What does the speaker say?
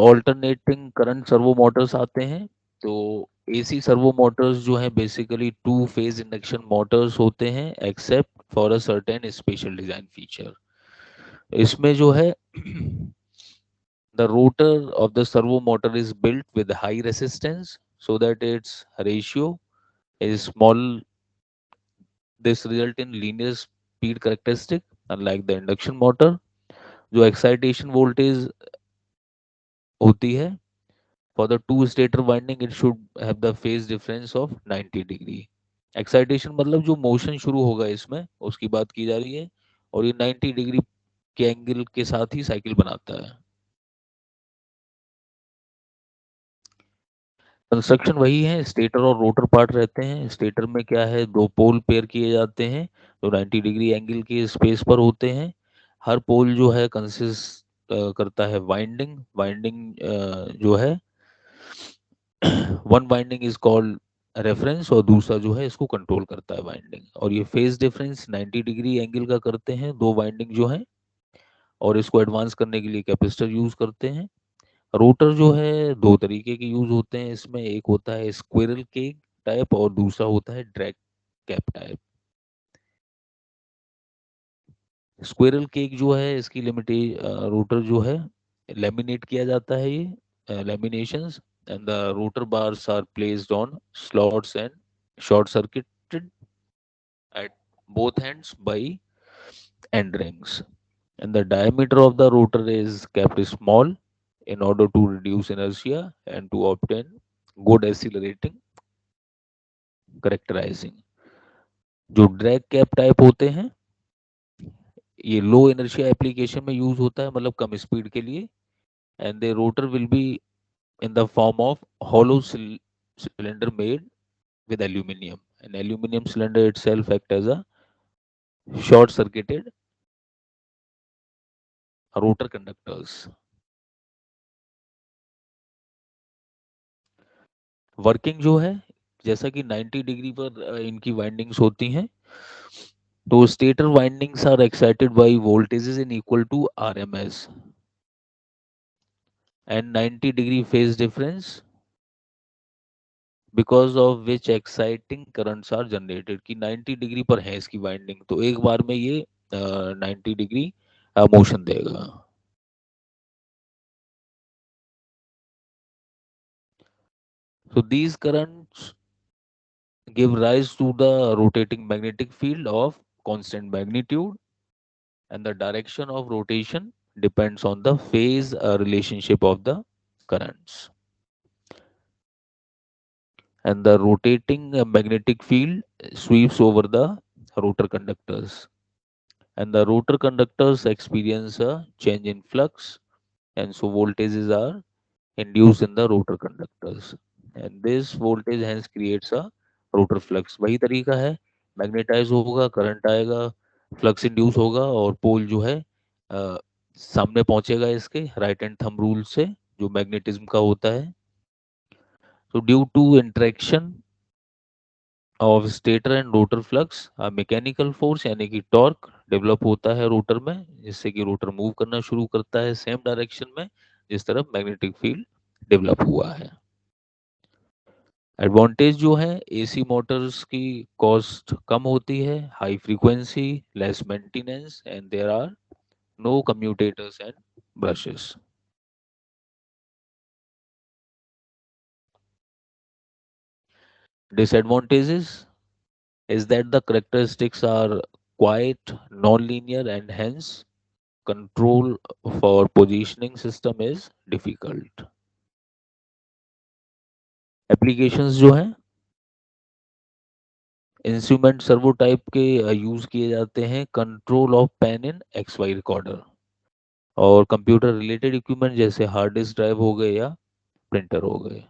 Alternating current servo Motors आते हैं। तो एसी सर्वो मोटर्स जो हैं basically two phase induction Motors होते हैं except for a certain special design feature. इसमें जो है the rotor of the servo motor is built with high resistance so that its ratio is small. This result in linear speed characteristic unlike the induction motor। जो excitation voltage होती है for the two stator winding it should have the phase difference of 90 degree। Excitation मतलब जो motion शुरू होगा इसमें उसकी बात की जा रही है, और ये 90 डिग्री के एंगल के साथ ही साइकिल बनाता है। कंस्ट्रक्शन वही है, स्टेटर और रोटर पार्ट रहते हैं। स्टेटर में क्या है, दो पोल पेयर किए जाते हैं जो 90 डिग्री एंगल के स्पेस पर होते हैं। हर पोल जो है कंसिस्ट करता है वाइंडिंग। वाइंडिंग जो है one winding is called reference और दूसरा जो है इसको कंट्रोल करता है वाइंडिंग। और ये फेज डिफरेंस 90 डिग्री एंगल का करते हैं दो वाइंडिंग जो है, और इसको एडवांस करने के लिए कैपेसिटर यूज करते हैं। रोटर जो है दो तरीके के यूज होते हैं इसमें, एक होता है स्क्विरल केज टाइप और दूसरा होता है drag cap type. Squirrel cake जो है इसकी लिमिटेड रोटर जो है लेमिनेट किया जाता है, ये laminations, and the rotor bars are placed on slots and short circuited at both ends by end rings, and the diameter of the rotor is kept small in order to reduce inertia and to obtain good accelerating characterizing। जो drag cap type होते हैं ये लो inertia application में use होता है, मतलब कम speed के लिए, and the rotor will be in the form of hollow cylinder made with aluminum, and aluminum cylinder itself act as a short circuited rotor conductors। Working जो है जैसा कि 90 डिग्री पर इनकी वाइंडिंग्स होती हैं, तो stator windings are excited by voltages in equal to RMS and 90 degree phase difference because of which exciting currents are generated. कि 90 डिग्री पर है इसकी वाइंडिंग तो एक बार में ये 90 डिग्री मोशन देगा। So these currents give rise to the rotating magnetic field of constant magnitude, and the direction of rotation depends on the phase relationship of the currents. And the rotating magnetic field sweeps over the rotor conductors, and the rotor conductors experience a change in flux, and so voltages are induced in the rotor conductors, and this voltage hence creates a rotor flux। वही तरीका है, magnetise होगा current आएगा, flux induce होगा और पोल जो है अ, सामने पहुंचेगा इसके राइट हैंड थंब रूल से जो मैग्नेटिज्म का होता है। तो due to interaction of stator and rotor flux mechanical force यानी कि टॉर्क डेवलप होता है रोटर में, जिससे कि रोटर मूव करना शुरू करता है सेम डायरेक्शन में जिस तरफ मैग्नेटिक फील्ड डेवलप हुआ है। एडवांटेज जो है एसी मोटर्स की कॉस्ट कम होती है, high frequency, less maintenance, and there are no commutators and brushes. Disadvantages is that the characteristics are quite non-linear and hence control for positioning system is difficult। Applications जो हैं instrument servo type के use किए जाते हैं, control of pen in X Y recorder, और computer related equipment जैसे hard disk drive हो गए या प्रिंटर हो गए।